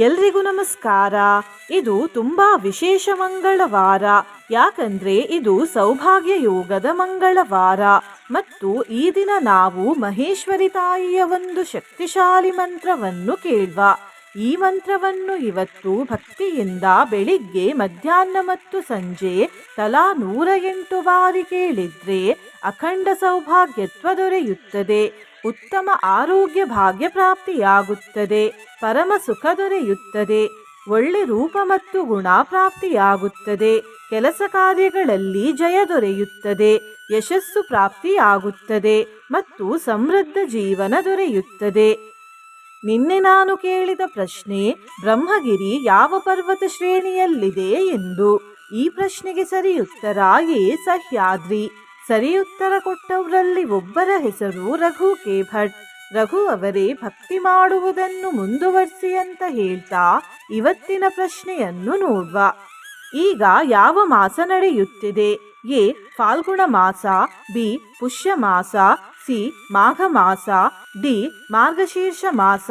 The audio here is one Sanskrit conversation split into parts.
ಎಲ್ರಿಗೂ ನಮಸ್ಕಾರ. ಇದು ತುಂಬಾ ವಿಶೇಷ ಮಂಗಳವಾರ. ಯಾಕಂದ್ರೆ ಇದು ಸೌಭಾಗ್ಯ ಯೋಗದ ಮಂಗಳವಾರ ಮತ್ತು ಈ ದಿನ ನಾವು ಮಹೇಶ್ವರಿ ತಾಯಿಯ ಒಂದು ಶಕ್ತಿಶಾಲಿ ಮಂತ್ರವನ್ನು ಕೇಳುವ. ಈ ಮಂತ್ರವನ್ನು ಇವತ್ತು ಭಕ್ತಿಯಿಂದ ಬೆಳಿಗ್ಗೆ, ಮಧ್ಯಾಹ್ನ ಮತ್ತು ಸಂಜೆ ತಲಾ 108 ಬಾರಿ ಕೇಳಿದ್ರೆ ಅಖಂಡ ಸೌಭಾಗ್ಯತ್ವ ದೊರೆಯುತ್ತದೆ. ಉತ್ತಮ ಆರೋಗ್ಯ ಭಾಗ್ಯ ಪ್ರಾಪ್ತಿಯಾಗುತ್ತದೆ. ಪರಮ ಸುಖ ದೊರೆಯುತ್ತದೆ. ಒಳ್ಳೆ ರೂಪ ಮತ್ತು ಗುಣ ಪ್ರಾಪ್ತಿಯಾಗುತ್ತದೆ. ಕೆಲಸ ಕಾರ್ಯಗಳಲ್ಲಿ ಜಯ ದೊರೆಯುತ್ತದೆ. ಯಶಸ್ಸು ಪ್ರಾಪ್ತಿಯಾಗುತ್ತದೆ ಮತ್ತು ಸಮೃದ್ಧ ಜೀವನ ದೊರೆಯುತ್ತದೆ. ನಿನ್ನೆ ನಾನು ಕೇಳಿದ ಪ್ರಶ್ನೆ, ಬ್ರಹ್ಮಗಿರಿ ಯಾವ ಪರ್ವತ ಶ್ರೇಣಿಯಲ್ಲಿದೆ ಎಂದು. ಈ ಪ್ರಶ್ನೆಗೆ ಸರಿಯುತ್ತರ ಎ, ಸಹ್ಯಾದ್ರಿ. ಸರಿಯುತ್ತರ ಕೊಟ್ಟವರಲ್ಲಿ ಒಬ್ಬರ ಹೆಸರು ರಘು ಕೆ ಭಟ್. ರಘು ಅವರೇ, ಭಕ್ತಿ ಮಾಡುವುದನ್ನು ಮುಂದುವರಿಸಿ ಅಂತ ಹೇಳ್ತಾ ಇವತ್ತಿನ ಪ್ರಶ್ನೆಯನ್ನು ನೋಡುವ. ಈಗ ಯಾವ ಮಾಸ ನಡೆಯುತ್ತಿದೆ? ಎ, ಫಾಲ್ಗುಣ ಮಾಸ, ಬಿ, ಪುಷ್ಯ ಮಾಸ, ಸಿ, ಮಾಘ ಮಾಸ, ಡಿ, ಮಾರ್ಗಶೀರ್ಷ ಮಾಸ.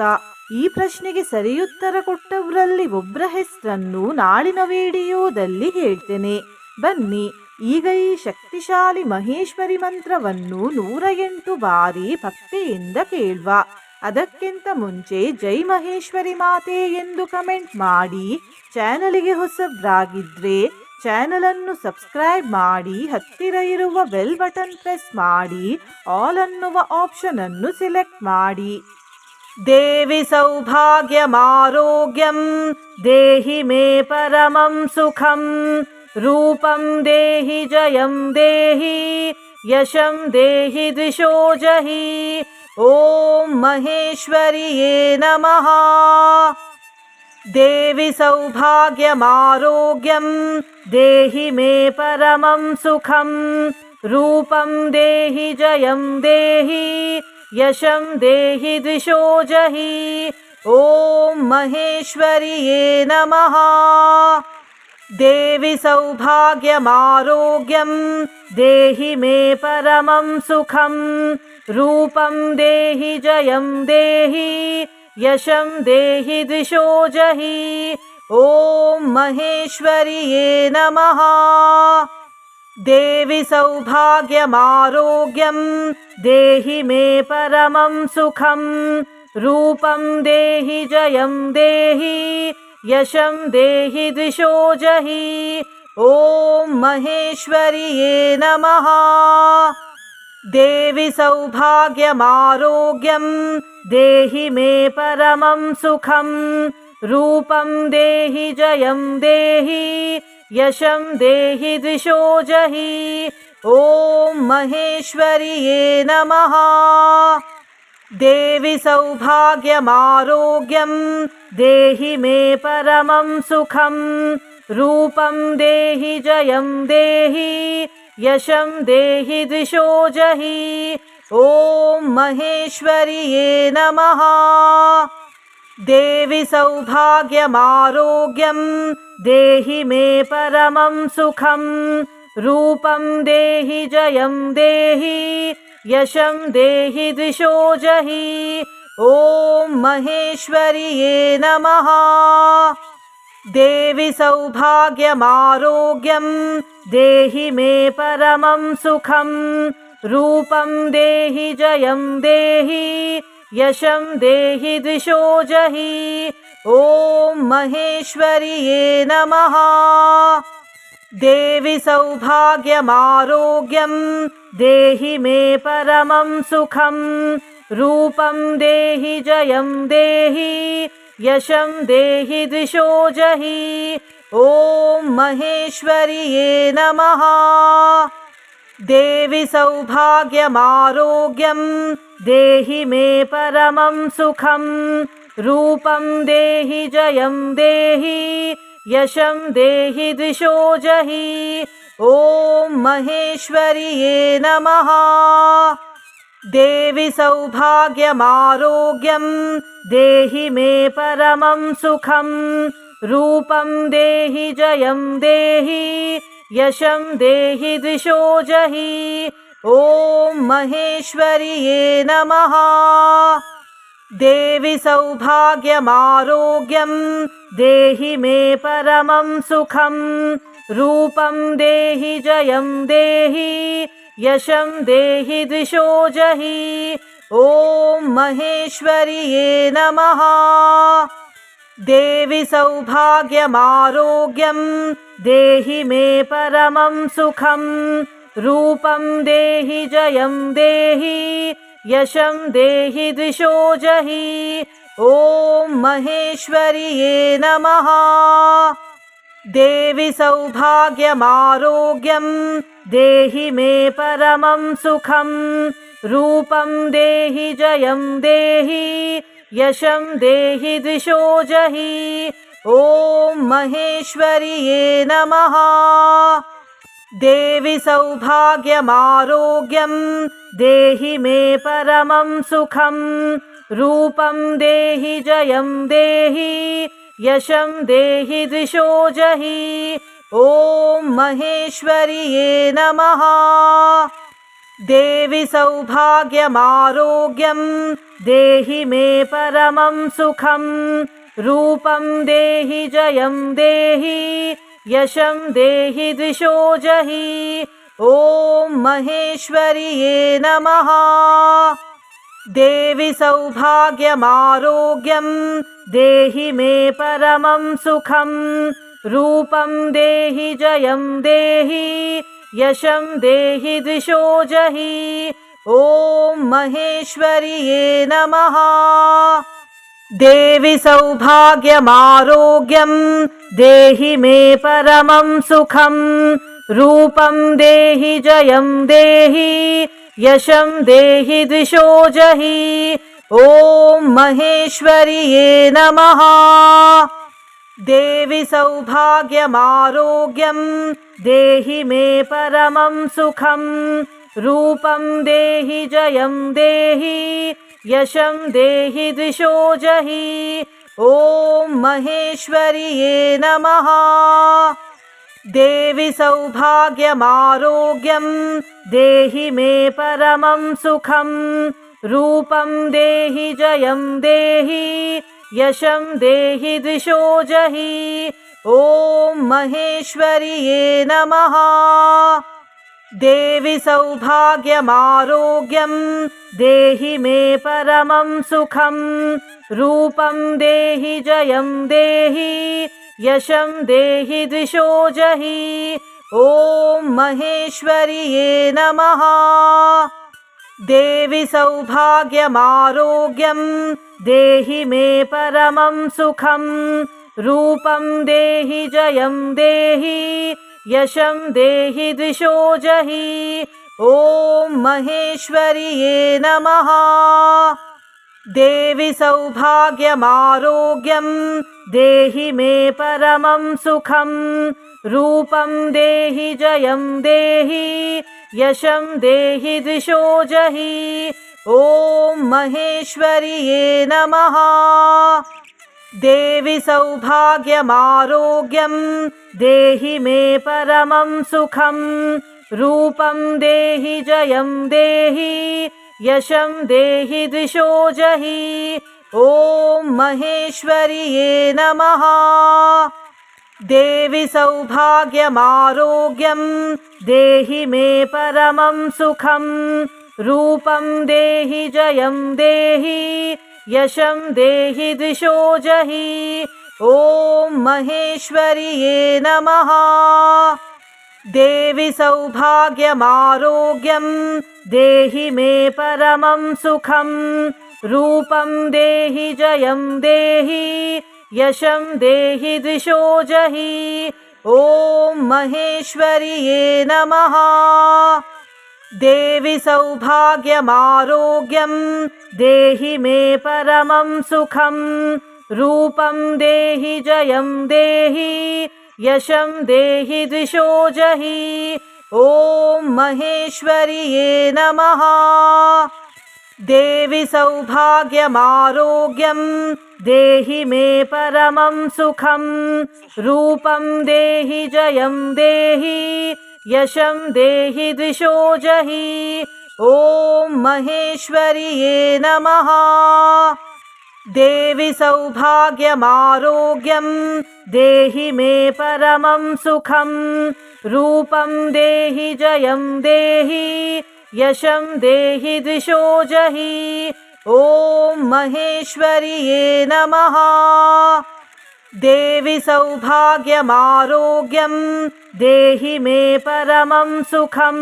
ಈ ಪ್ರಶ್ನೆಗೆ ಸರಿಯುತ್ತರ ಕೊಟ್ಟವರಲ್ಲಿ ಒಬ್ಬರ ಹೆಸರನ್ನು ನಾಳಿನ ವಿಡಿಯೋದಲ್ಲಿ ಹೇಳ್ತೇನೆ. ಬನ್ನಿ ಈಗ ಈ ಶಕ್ತಿಶಾಲಿ ಮಹೇಶ್ವರಿ ಮಂತ್ರವನ್ನು 108 ಬಾರಿ ಭಕ್ತಿಯಿಂದ ಕೇಳುವ. ಅದಕ್ಕಿಂತ ಮುಂಚೆ ಜೈ ಮಹೇಶ್ವರಿ ಮಾತೆ ಎಂದು ಕಮೆಂಟ್ ಮಾಡಿ. ಚಾನಲಿಗೆ ಹೊಸಬ್ರಾಗಿದ್ರೆ ಚಾನಲ್ ಅನ್ನು ಸಬ್ಸ್ಕ್ರೈಬ್ ಮಾಡಿ, ಹತ್ತಿರ ಇರುವ ಬೆಲ್ ಬಟನ್ ಪ್ರೆಸ್ ಮಾಡಿ, ಆಲ್ ಅನ್ನುವ ಆಪ್ಷನ್ ಅನ್ನು ಸೆಲೆಕ್ಟ್ ಮಾಡಿ. ದೇವಿ ಸೌಭಾಗ್ಯಮಾರೋಗ್ಯಂ ದೇಹಿ ಮೇ ಪರಮಂ ಸುಖಂ. ರೂಪಂ ದೇಹಿ ಜಯಂ ದೇಹಿ ಯಶಂ ದೇಹಿ ದ್ವಿಷೋ ಜಹಿ. ಓಂ ಮಹೇಶ್ವರಿಯೇ ನಮಃ. ದೇವಿ ಸೌಭಾಗ್ಯಮಾರೋಗ್ಯಂ ದೇಹಿ ಮೇ ಪರಮಂ ಸುಖಂ. ರೂಪಂ ದೇಹಿ ಜಯಂ ದೇಹಿ ಯಶಂ ದೇಹಿ ದ್ವಿಷೋ ಜಹಿ. ಓಂ ಮಹೇಶ್ವರಿಯೇ ನಮಃ. ದೇವಿ ಸೌಭಾಗ್ಯಮಾರೋಗ್ಯಂ ದೇಹಿ ಮೇ ಪರಮಂ ಸುಖಂ. ರೂಪಂ ದೇಹಿ ಜಯಂ ದೇಹಿ ಯಶಂ ದೇಹಿ ದ್ವಿಷೋ ಜಹಿ. ಓಂ ಮಹೇಶ್ವರಿಯೇ ನಮಃ. ದೇವಿ ಸೌಭಾಗ್ಯಮಾರೋಗ್ಯಂ ದೇಹಿ ಮೇ ಪರಮಂ ಸುಖಂ. ರೂಪಂ ದೇಹಿ ಜಯಂ ದೇಹಿ ಯಶಂ ದೇಹಿ ದ್ವಿಷೋ ಜಹಿ. ಓಂ ಮಹೇಶ್ವರಿಯೇ ನಮಃ. ದೇವಿ ಸೌಭಾಗ್ಯಮಾರೋಗ್ಯಂ ದೇಹಿ ಮೇ ಪರಮಂ ಸುಖಂ. ರೂಪಂ ದೇಹಿ ಜಯಂ ದೇಹಿ ಯಶಂ ದೇಹಿ ದ್ವಿಷೋ ಜಹಿ. ಓಂ ಮಹೇಶ್ವರಿಯೇ ನಮಃ. ದೇವಿ ಸೌಭಾಗ್ಯಮಾರೋಗ್ಯಂ ದೇಹಿ ಮೇ ಪರಮಂ ಸುಖಂ. ರೂಪಂ ದೇಹಿ ಜಯಂ ದೇಹಿ ಯಶಂ ದೇಹಿ ದ್ವಿಷೋ ಜಹಿ. ಓಂ ಮಹೇಶ್ವರಿಯೇ ನಮಃ. ದೇವಿ ಸೌಭಾಗ್ಯಮಾರೋಗ್ಯಂ ದೇಹಿ ಮೇ ಪರಮಂ ಸುಖಂ. ರೂಪಂ ದೇಹಿ ಜಯಂ ದೇಹಿ ಯಶಂ ದೇಹಿ ದ್ವಿಷೋ ಜಹಿ. ಓಂ ಮಹೇಶ್ವರಿಯೇ ನಮಃ. ದೇವಿ ಸೌಭಾಗ್ಯಮಾರೋಗ್ಯಂ ದೇಹಿ ಮೇ ಪರಮಂ ಸುಖಂ. ರೂಪಂ ದೇಹಿ ಜಯಂ ದೇಹಿ ಯಶಂ ದೇಹಿ ದ್ವಿಷೋ ಜಹಿ. ಓಂ ಮಹೇಶ್ವರಿಯೇ ನಮಃ. ದೇವಿ ಸೌಭಾಗ್ಯಮಾರೋಗ್ಯಂ ದೇಹಿ ಮೇ ಪರಮಂ ಸುಖಂ. ರೂಪಂ ದೇಹಿ ಜಯಂ ದೇಹಿ ಯಶಂ ದೇಹಿ ದ್ವಿಷೋ ಜಹಿ. ಓಂ ಮಹೇಶ್ವರಿಯೇ ನಮಃ. ದೇವಿ ಸೌಭಾಗ್ಯಮಾರೋಗ್ಯಂ ದೇಹಿ ಮೇ ಪರಮಂ ಸುಖಂ. ರೂಪಂ ದೇಹಿ ಜಯಂ ದೇಹಿ ಯಶಂ ದೇಹಿ ದ್ವಿಷೋ ಜಹಿ. ಓಂ ಮಹೇಶ್ವರಿಯೇ ನಮಃ. ದೇವಿ ಸೌಭಾಗ್ಯಮಾರೋಗ್ಯಂ ದೇಹಿ ಮೇ ಪರಮಂ ಸುಖಂ. ರೂಪಂ ದೇಹಿ ಜಯಂ ದೇಹಿ ಯಶಂ ದೇಹಿ ದ್ವಿಷೋ ಜಹಿ. ಓಂ ಮಹೇಶ್ವರಿಯೇ ನಮಃ. देवि सौभाग्यमारोग्यं देहि मे परमं सुखं रूपं देहि जयं देहि यशं देहि दिशो जहि ॐ महेश्वर्ये नमः। देवि सौभाग्यमारोग्यं देहि मे परमं सुखं रूपं देहि जयं देहि यशं देहि दिशो जहि ॐ महेश्वर्ये नमः। देवि सौभाग्यमारोग्यं देहि मे परमं सुखं रूपं देहि जयं देहि यशं देहि दिशो जहि ॐ महेश्वर्ये नमः। देवि सौभाग्यमारोग्यं देहि मे परमं सुखं रूपं देहि जयं देहि यशं देहि दिशो जहि ॐ महेश्वर्ये नमः। देवि सौभाग्यमारोग्यं देहि मे परमं सुखं रूपं देहि जयं देहि यशं देहि दिशो जहि ॐ महेश्वर्ये नमः। देवि सौभाग्यमारोग्यं देहि मे परमं सुखं रूपं देहि जयं देहि यशं देहि दिशो जहि ॐ महेश्वर्ये नमः। देवि सौभाग्यमारोग्यं देहि मे परमं सुखं रूपं देहि जयं देहि यशं देहि दिशो जहि ॐ महेश्वर्ये नमः। देवि सौभाग्यमारोग्यं देहि मे परमं सुखं रूपं देहि जयं देहि यशं देहि दिशो जहि ॐ महेश्वर्ये नमः। देवि सौभाग्यमारोग्यं देहि मे परमं सुखं रूपं देहि जयं देहि यशं देहि दिशो जहि ॐ महेश्वर्ये नमः। देवि सौभाग्यमारोग्यं देहि मे परमं सुखं रूपं देहि जयं देहि यशं देहि दिशो जहि ॐ महेश्वर्ये नमः। देवि सौभाग्यमारोग्यं देहि मे परमं सुखं रूपं देहि जयं देहि यशं देहि दिशो जहि ॐ महेश्वर्ये नमः। देवि सौभाग्यमारोग्यं देहि मे परमं सुखं रूपं देहि जयं देहि यशं देहि दिशो जहि ॐ महेश्वर्ये नमः। देवि सौभाग्यमारोग्यं देहि मे परमं सुखं रूपं देहि जयं देहि यशं देहि दिशो जहि ॐ महेश्वर्ये नमः। देवि सौभाग्यमारोग्यं देहि मे परमं सुखं रूपं देहि जयं देहि यशं देहि दिशो जहि ॐ महेश्वर्ये नमः। देवि सौभाग्यमारोग्यं देहि मे परमं सुखं रूपं देहि जयं देहि यशं देहि दिशो जहि ॐ महेश्वर्ये नमः। देवि सौभाग्यमारोग्यं देहि मे परमं सुखं रूपं देहि जयं देहि यशं देहि दिशो जहि ॐ महेश्वर्ये नमः। देवि सौभाग्यमारोग्यं देहि मे परमं सुखं रूपं देहि जयं देहि यशं देहि दिशो जहि ॐ महेश्वर्ये नमः। देवि सौभाग्यमारोग्यं देहि मे परमं सुखं रूपं देहि जयं देहि यशं देहि द्विषो जहि ॐ महेश्वर्ये नमः। देवि सौभाग्यमारोग्यं देहि मे परमं सुखं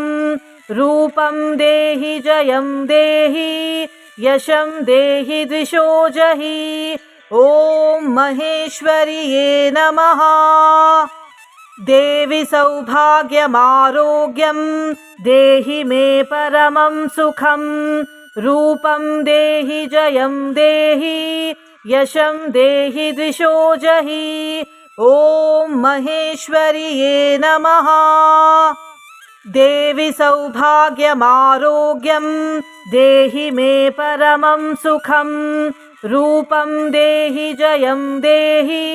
रूपं देहि जयं देहि यशं देहि द्विषो जहि ॐ महेश्वर्ये नमः। देवि सौभाग्यमारोग्यं देहि मे परमं सुखं रूपं देहि जयं देहि यशं देहि द्विषो जहि ॐ महेश्वर्ये नमः। देवि सौभाग्यमारोग्यं देहि मे परमं सुखं रूपं देहि जयं देहि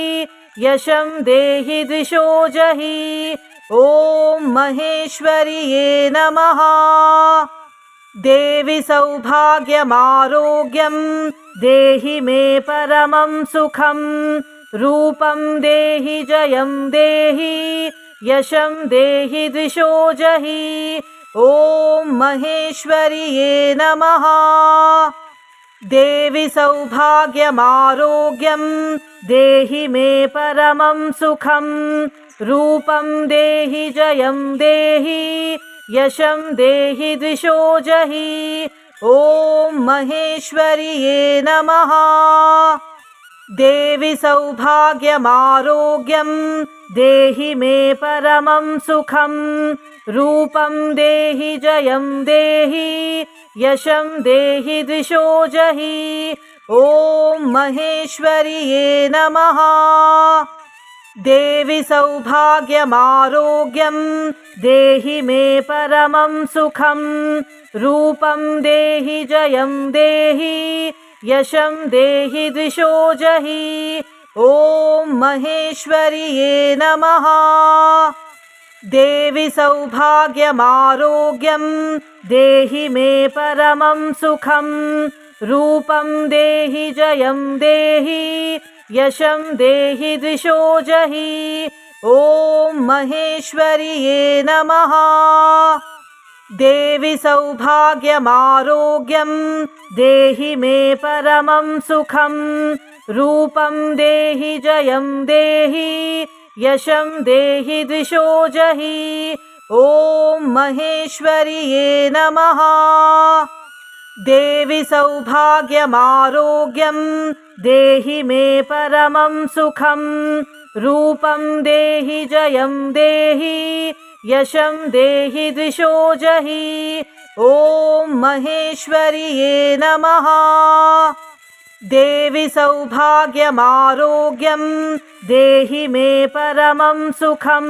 यशं देहि द्विषो जहि ॐ महेश्वर्ये नमः। देवि सौभाग्यमारोग्यं देहि मे परमं सुखं रूपं देहि जयं देहि यशं देहि द्विषो जहि ॐ महेश्वर्ये नमः। देवि सौभाग्यमारोग्यं देहि मे परमं सुखं रूपं देहि जयं देहि यशं देहि द्विषो जहि ॐ महेश्वर्ये नमः। देवि सौभाग्यमारोग्यं देहि मे परमं सुखं रूपं देहि जयं देहि यशं देहि द्विषो जहि ॐ महेश्वर्ये नमः। देवि सौभाग्यमारोग्यं देहि मे परमं सुखं रूपं देहि जयं देहि यशं देहि द्विषो जहि ॐ महेश्वर्ये नमः। देवि सौभाग्यमारोग्यं देहि मे परमं सुखं रूपं देहि जयं देहि यशं देहि द्विषो जहि ॐ महेश्वर्ये नमः। देवि सौभाग्यमारोग्यं देहि मे परमं सुखं रूपं देहि जयं देहि यशं देहि द्विषो जहि ॐ महेश्वर्ये नमः। देवि सौभाग्यमारोग्यं देहि मे परमं सुखं रूपं देहि जयं देहि यशं देहि द्विषो जहि ॐ महेश्वर्ये नमः। देवि सौभाग्यमारोग्यं देहि मे परमं सुखं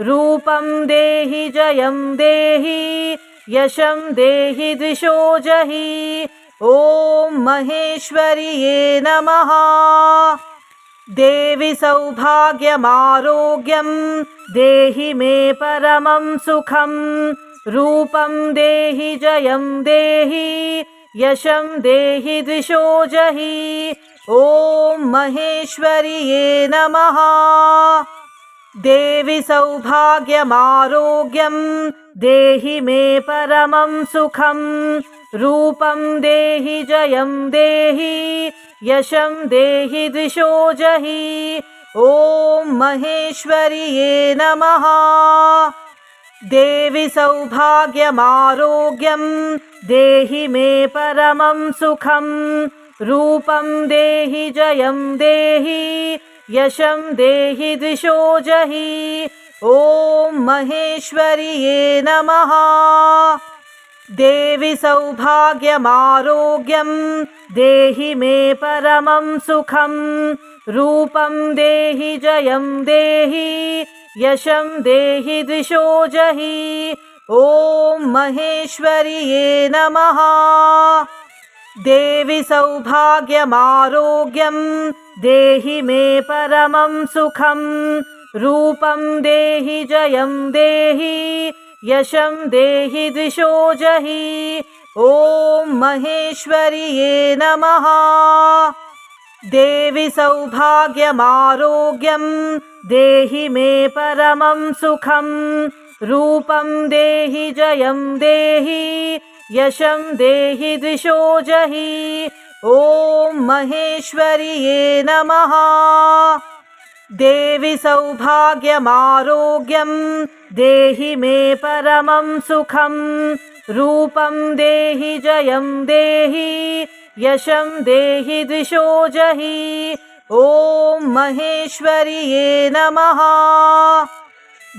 रूपं देहि जयं देहि यशं देहि द्विषो जहि ॐ महेश्वर्ये नमः। देवि सौभाग्यमारोग्यं देहि मे परमं सुखं रूपं देहि जयं देहि यशं देहि द्विषो जहि ॐ महेश्वर्ये नमः। देवि सौभाग्यमारोग्यं देहि मे परमं सुखं रूपं देहि जयं देहि यशं देहि द्विषो जहि ॐ महेश्वर्ये नमः। देवि सौभाग्यमारोग्यं देहि मे परमं सुखं रूपं देहि जयं देहि यशं देहि द्विषो जहि ॐ महेश्वर्ये नमः। देवि सौभाग्यमारोग्यं देहि मे परमं सुखं रूपं देहि जयं देहि यशं देहि द्विषो जहि ॐ महेश्वर्ये नमः। देवि सौभाग्यमारोग्यं देहि मे परमं सुखं रूपं देहि जयं देहि यशं देहि द्विषो जहि ॐ महेश्वर्ये नमः। देवि सौभाग्यमारोग्यं देहि मे परमं सुखं रूपं देहि जयं देहि यशं देहि द्विषो जहि ॐ महेश्वर्ये नमः। देवि सौभाग्यमारोग्यं देहि मे परमं सुखं रूपं देहि जयं देहि यशं देहि द्विषो जहि ॐ महेश्वर्ये नमः।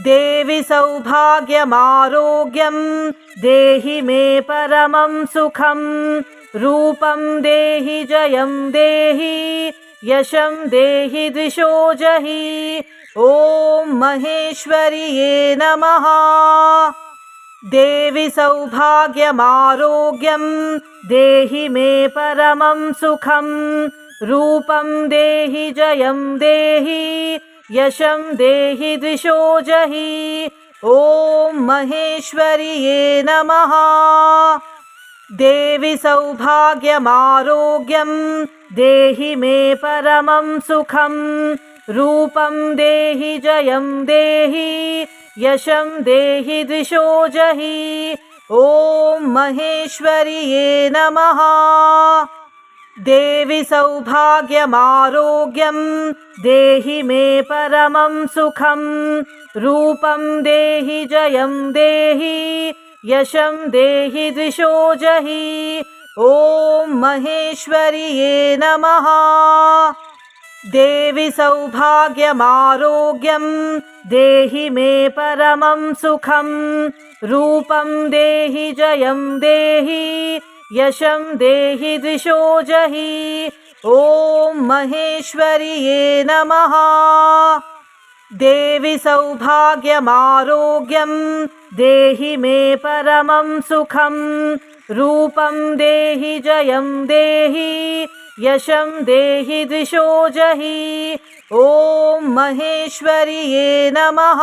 देवि सौभाग्यमारोग्यं देहि मे परमं सुखं रूपं देहि जयं देहि यशं देहि द्विषो जहि ॐ महेश्वर्ये नमः। देवि सौभाग्यमारोग्यं देहि मे परमं सुखं रूपं देहि जयं देहि यशं देहि द्विषो जहि ॐ महेश्वर्ये नमः। देवि सौभाग्यमारोग्यं देहि मे परमं सुखं रूपं देहि जयं देहि यशं देहि द्विषो जहि ॐ महेश्वर्ये नमः। देवि सौभाग्यमारोग्यं देहि मे परमं सुखं रूपं देहि जयं देहि यशं देहि द्विषो जहि ॐ महेश्वर्ये नमः। देवि सौभाग्यमारोग्यं देहि मे परमं सुखं रूपं देहि जयं देहि यशं देहि द्विषो जहि ॐ महेश्वर्ये नमः। देवि सौभाग्यमारोग्यं देहि मे परमं सुखं रूपं देहि जयं देहि यशं देहि द्विषो जहि ॐ महेश्वर्ये नमः।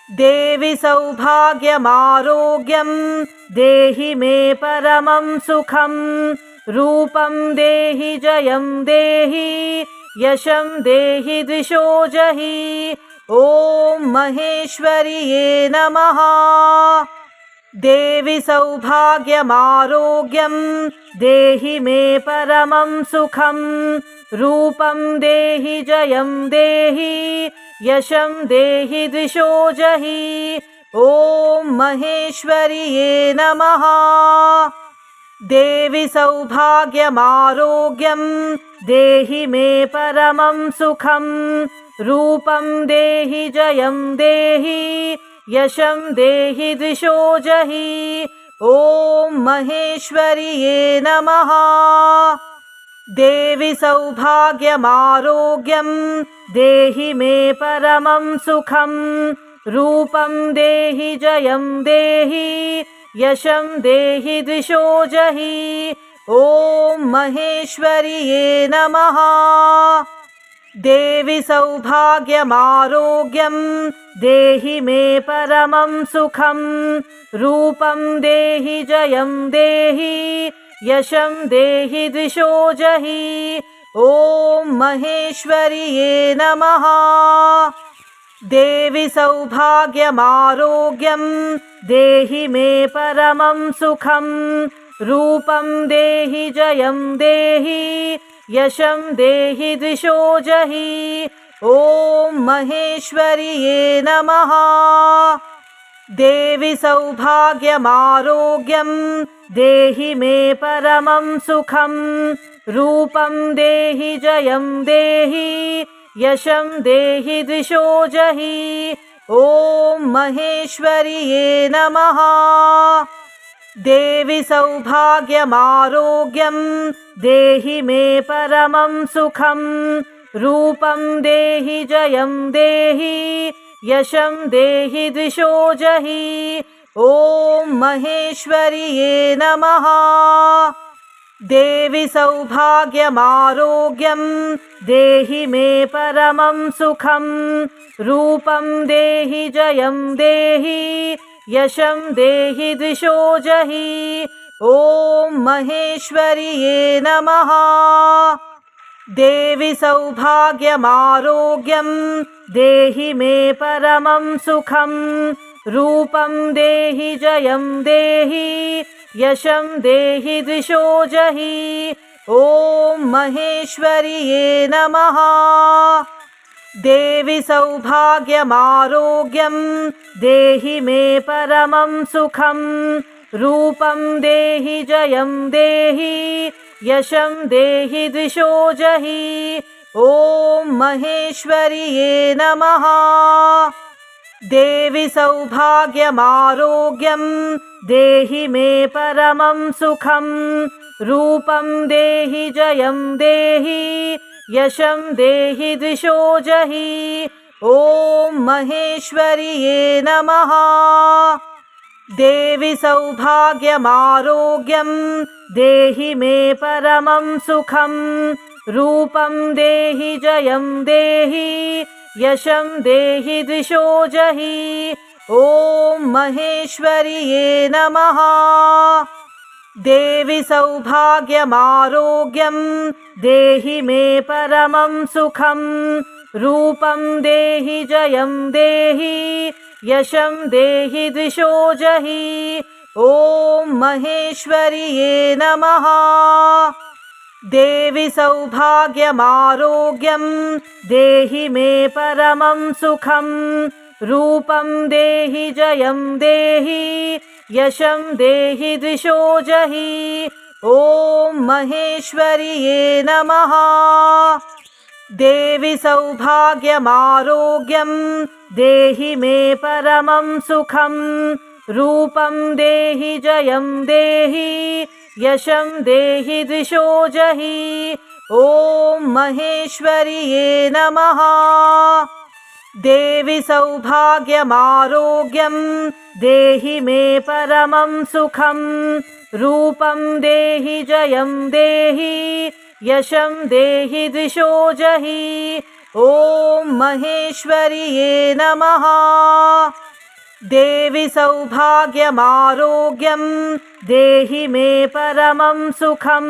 देवि सौभाग्यमारोग्यं देहि मे परमं सुखं रूपं देहि जयं देहि यशं देहि द्विषो जहि ॐ महेश्वर्ये नमः। देवि सौभाग्यमारोग्यं देहि मे परमं सुखं रूपं देहि जयं देहि यशं देहि द्विषो जहि ॐ महेश्वर्ये नमः। देवि सौभाग्यमारोग्यं देहि मे परमं सुखं रूपं देहि जयं देहि यशं देहि द्विषो जहि ॐ महेश्वर्ये नमः। देवि सौभाग्यमारोग्यं देहि मे परमं सुखं रूपं देहि जयं देहि यशं देहि द्विषो जहि ॐ महेश्वर्ये नमः। देवि सौभाग्यमारोग्यं देहि मे परमं सुखं रूपं देहि जयं देहि यशं देहि द्विषो जहि ॐ महेश्वर्ये नमः। देवि सौभाग्यमारोग्यं देहि मे परमं सुखं रूपं देहि जयं देहि यशं देहि द्विषो जहि ॐ महेश्वर्ये नमः। देवि सौभाग्यमारोग्यं देहि मे परमं सुखं रूपं देहि जयं देहि यशं देहि द्विषो जहि ॐ महेश्वर्ये नमः। देवि सौभाग्यमारोग्यं देहि मे परमं सुखं रूपं देहि जयं देहि यशं देहि द्विषो जहि ॐ महेश्वर्ये नमः। देवि सौभाग्यमारोग्यं देहि मे परमं सुखं रूपं देहि जयं देहि यशं देहि द्विषो जहि ॐ महेश्वर्ये नमः। देवि सौभाग्यमारोग्यं देहि मे परमं सुखं रूपं देहि जयं देहि यशं देहि दिशो जहि ॐ महेश्वर्ये नमः। देवि सौभाग्यमारोग्यं देहि मे परमं सुखं रूपं देहि जयं देहि यशं देहि दिशो जहि ॐ महेश्वर्ये नमः। देवि सौभाग्यमारोग्यं देहि मे परमं सुखं रूपं देहि जयं देहि यशं देहि दिशो जहि ॐ महेश्वर्ये नमः। देवि सौभाग्यमारोग्यं देहि मे परमं सुखं रूपं देहि जयं देहि यशं देहि दिशो जहि ॐ महेश्वर्ये नमः। देवि सौभाग्यमारोग्यं देहि मे परमं सुखं रूपं देहि जयं देहि यशं देहि दिशो जहि ॐ महेश्वर्ये नमः। देवि सौभाग्यमारोग्यं देहि मे परमं सुखं रूपं देहि जयं देहि यशं देहि दिशो जहि ॐ महेश्वर्ये नमः। देवि सौभाग्यमारोग्यं देहि मे परमं सुखं रूपं देहि जयं देहि यशं देहि दिशो जहि ॐ महेश्वर्ये नमः। देवि सौभाग्यमारोग्यं देहि मे परमं सुखं रूपं देहि जयं देहि यशं देहि दिशो जहि ॐ महेश्वर्ये नमः। देवि सौभाग्यमारोग्यं देहि मे परमं सुखं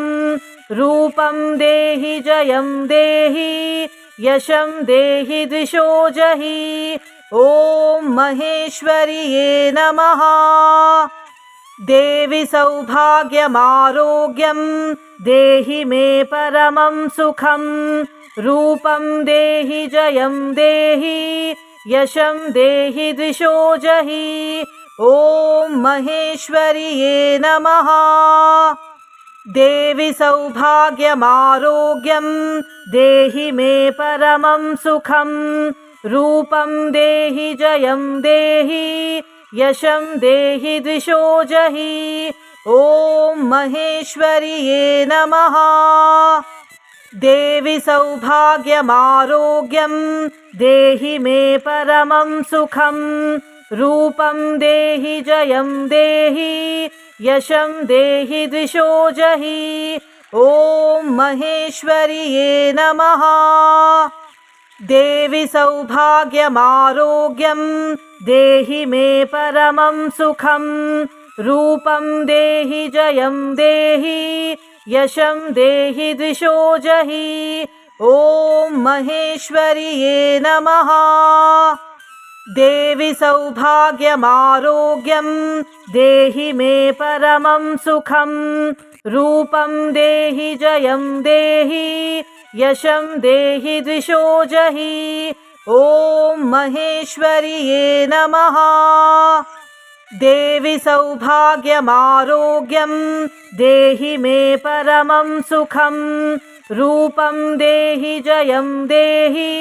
रूपं देहि जयं देहि यशं देहि दिशो जहि ॐ महेश्वर्ये नमः। देवि सौभाग्यमारोग्यं देहि मे परमं सुखं रूपं देहि जयं देहि यशं देहि दिशो जहि ॐ महेश्वर्ये नमः। देवि सौभाग्यमारोग्यं देहि मे परमं सुखं रूपं देहि जयं देहि यशं देहि दिशो जहि ॐ महेश्वर्ये नमः। देवि सौभाग्यमारोग्यं देहि मे परमं सुखं रूपं देहि जयं देहि यशं देहि दिशो जहि ॐ महेश्वर्ये नमः। देवि सौभाग्यमारोग्यं देहि मे परमं सुखं रूपं देहि जयं देहि यशं देहि दिशो जहि ॐ महेश्वर्ये नमः। देवि सौभाग्यमारोग्यं देहि मे परमं सुखं रूपं देहि जयं देहि यशं देहि दिशो जहि ॐ महेश्वर्ये नमः। देवि सौभाग्यमारोग्यं देहि मे परमं सुखं रूपं देहि जयं देहि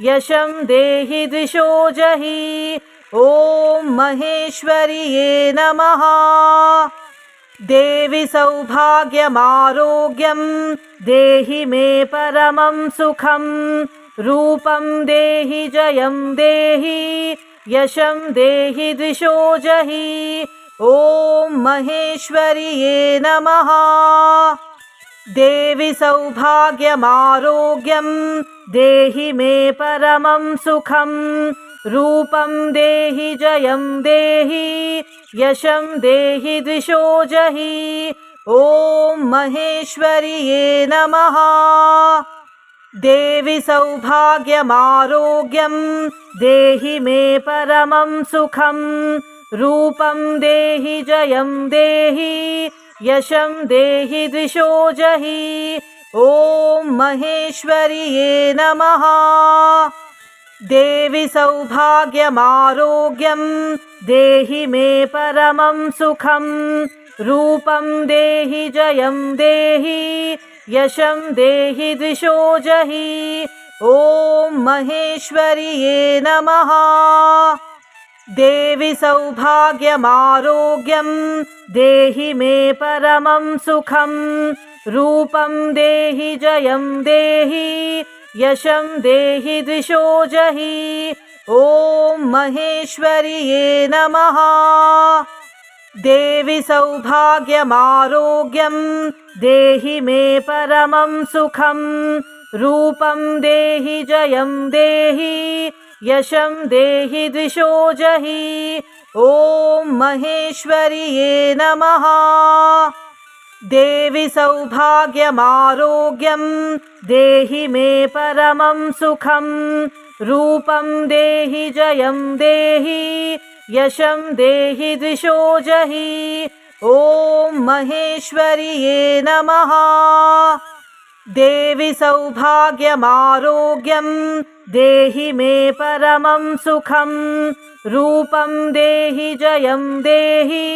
यशं देहि दिशो जहि ॐ महेश्वर्ये नमः। देवि सौभाग्यमारोग्यं देहि मे परमं सुखं रूपं देहि जयं देहि यशं देहि दिशो जहि ॐ महेश्वर्ये नमः। देवि सौभाग्यमारोग्यं देहि मे परमं सुखं रूपं देहि जयं देहि यशं देहि दिशो जहि ॐ महेश्वर्ये नमः। देवि सौभाग्यमारोग्यं देहि मे परमं सुखं रूपं देहि जयं देहि यशं देहि द्विषो जहि ॐ महेश्वर्ये नमः। देवि सौभाग्यमारोग्यं देहि मे परमं सुखं रूपं देहि जयं देहि यशं देहि द्विषो जहि ॐ महेश्वर्ये नमः। देवि सौभाग्यमारोग्यं देहि मे परमं सुखं रूपं देहि जयं देहि यशं देहि द्विषो जहि ॐ महेश्वर्ये नमः। देवि सौभाग्यमारोग्यं देहि मे परमं सुखं रूपं देहि जयं देहि यशं देहि द्विषो जहि ॐ महेश्वर्ये नमः। देवि सौभाग्यमारोग्यं देहि मे परमं सुखं रूपं देहि जयं देहि यशं देहि द्विषो जहि ॐ महेश्वर्ये नमः। देवि सौभाग्यमारोग्यं देहि मे परमं सुखं रूपं देहि जयं देहि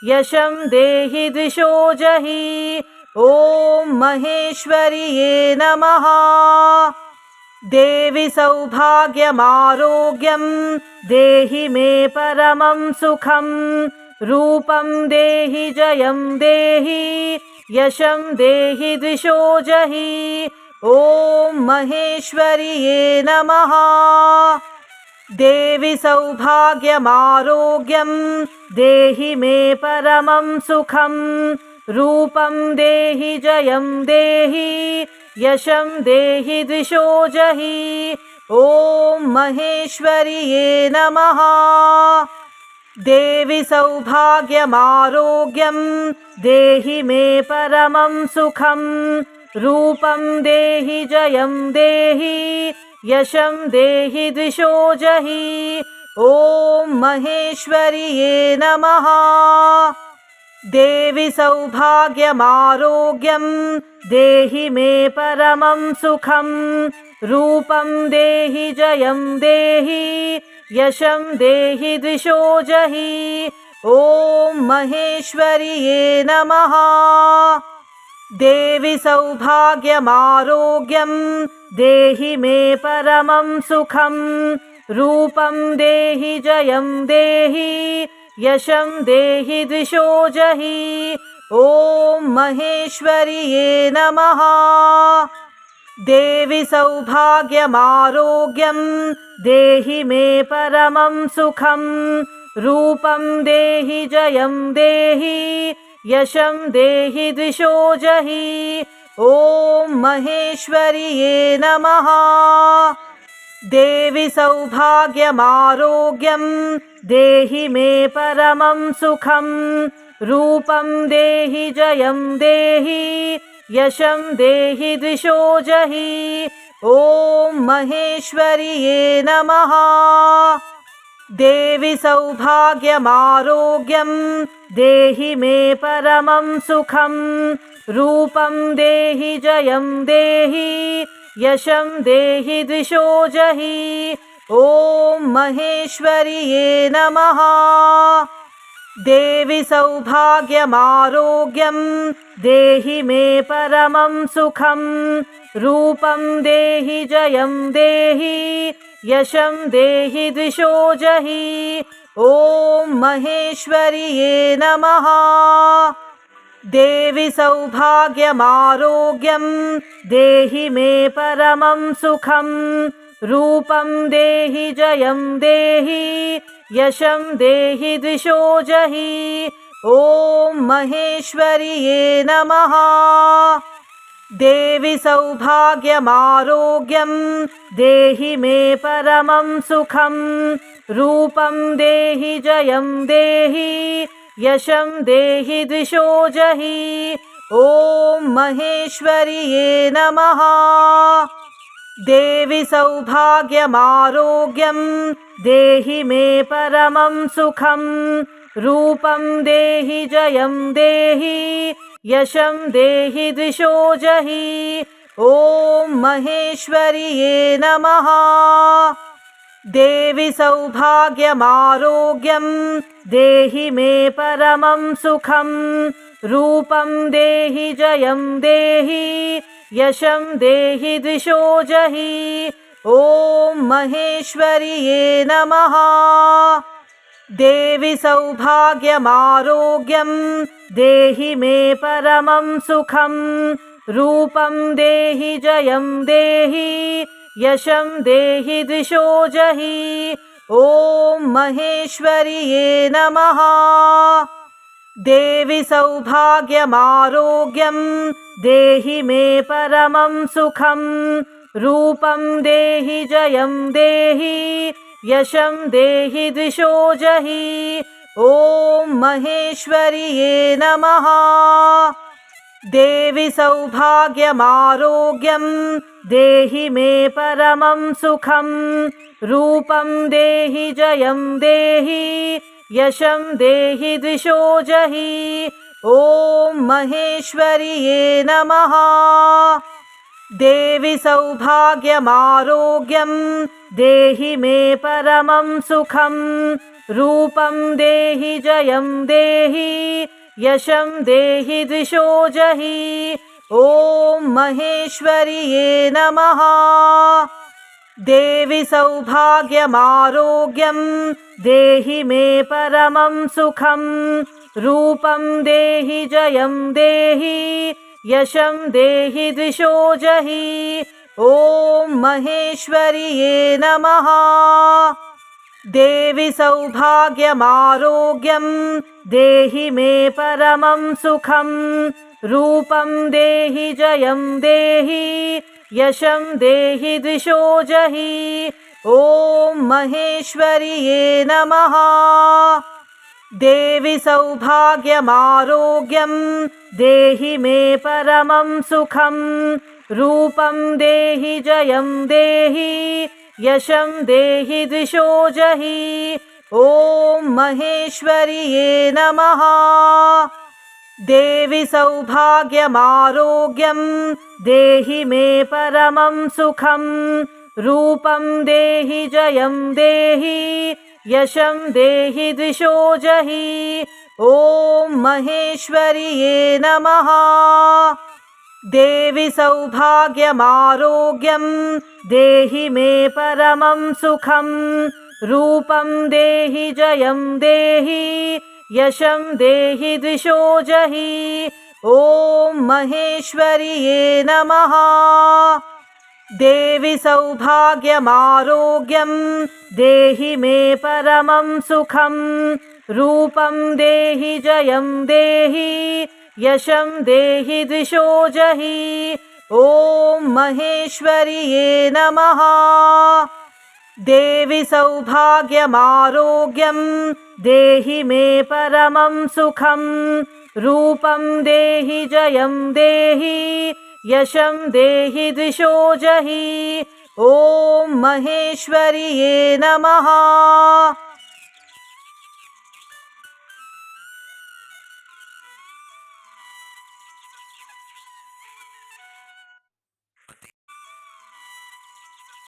यशं देहि द्विषो जहि ॐ महेश्वर्ये नमः। देवि सौभाग्यमारोग्यं देहि मे परमं सुखं रूपं देहि जयं देहि यशं देहि द्विषो जहि ॐ महेश्वर्ये नमः। देवि सौभाग्यमारोग्यं देहि मे परमं सुखं रूपं देहि जयं देहि यशं देहि द्विषो जहि ॐ महेश्वर्ये नमः। देवि सौभाग्यमारोग्यं देहि मे परमं सुखं रूपं देहि जयं देहि यशं देहि द्विषो जहि ॐ महेश्वर्ये नमः। देवि सौभाग्यमारोग्यं देहि मे परमं सुखं रूपं देहि जयं देहि यशं देहि द्विषो जहि ॐ महेश्वर्ये नमः। देवि सौभाग्यमारोग्यं देहि मे परमं सुखं रूपं देहि जयं देहि यशं देहि द्विषो जहि ॐ महेश्वर्ये नमः। देवि सौभाग्यमारोग्यं देहि मे परमं सुखं रूपं देहि जयं देहि यशं देहि द्विषो जहि ॐ महेश्वर्ये नमः। देवि सौभाग्यमारोग्यं देहि मे परमं सुखं रूपं देहि जयं देहि यशं देहि द्विषो जहि ॐ महेश्वर्ये नमः। देवि सौभाग्यमारोग्यं देहि मे परमं सुखं रूपं देहि जयं देहि यशं देहि द्विषो जहि ॐ महेश्वर्ये नमः। देवि सौभाग्यमारोग्यं देहि मे परमं सुखं रूपं देहि जयं देहि यशं देहि द्विषो जहि ॐ महेश्वर्ये नमः। देवि सौभाग्यमारोग्यं देहि मे परमं सुखं रूपं देहि जयं देहि यशं देहि द्विषो जहि ॐ महेश्वर्ये नमः। देवि सौभाग्यमारोग्यं देहि मे परमं सुखं रूपं देहि जयं देहि यशं देहि द्विषो जहि ॐ महेश्वर्ये नमः। देवि सौभाग्यमारोग्यं देहि मे परमं सुखं रूपं देहि जयं देहि यशं देहि द्विषो जहि ॐ महेश्वर्ये नमः। देवि सौभाग्यमारोग्यं देहि मे परमं सुखं रूपं देहि जयं देहि यशं देहि द्विषो जहि ॐ महेश्वर्ये नमः। देवि सौभाग्यमारोग्यं देहि मे परमं सुखं रूपं देहि जयं देहि यशं देहि द्विषो जहि ॐ महेश्वर्ये नमः। देवि सौभाग्यमारोग्यं देहि मे परमं सुखं रूपं देहि जयं देहि यशं देहि द्विषो जहि ॐ महेश्वर्ये नमः। देवि सौभाग्यमारोग्यं देहि मे परमं सुखं रूपं देहि जयं देहि यशं देहि द्विषो जहि ॐ महेश्वर्ये नमः। देवि सौभाग्यमारोग्यं देहि मे परमं सुखं रूपं देहि जयं देहि यशं देहि द्विषो जहि ॐ महेश्वर्ये नमः। देवि सौभाग्यमारोग्यं देहि मे परमं सुखं रूपं देहि जयं देहि यशं देहि द्विषो जहि ॐ महेश्वर्ये नमः। देवि सौभाग्यमारोग्यं देहि मे परमं सुखं रूपं देहि जयं देहि यशं देहि द्विषो जहि ॐ महेश्वर्ये नमः। देवि सौभाग्यमारोग्यं देहि मे परमं सुखं रूपं देहि जयं देहि यशं देहि द्विषो जहि ॐ महेश्वर्ये नमः। देवि सौभाग्यमारोग्यं देहि मे परमं सुखं रूपं देहि जयं देहि यशं देहि द्विषो जहि ॐ महेश्वर्ये नमः। देवि सौभाग्यमारोग्यं देहि मे परमं सुखं रूपं देहि जयं देहि यशं देहि द्विषो जहि ॐ महेश्वर्ये नमः। देवि सौभाग्यमारोग्यं देहि मे परमं सुखं रूपं देहि जयं देहि यशं देहि द्विषो जहि ॐ महेश्वर्ये नमः। देवि सौभाग्यमारोग्यं देहि मे परमं सुखं रूपं देहि जयं देहि यशं देहि द्विषो जहि ॐ महेश्वर्ये नमः।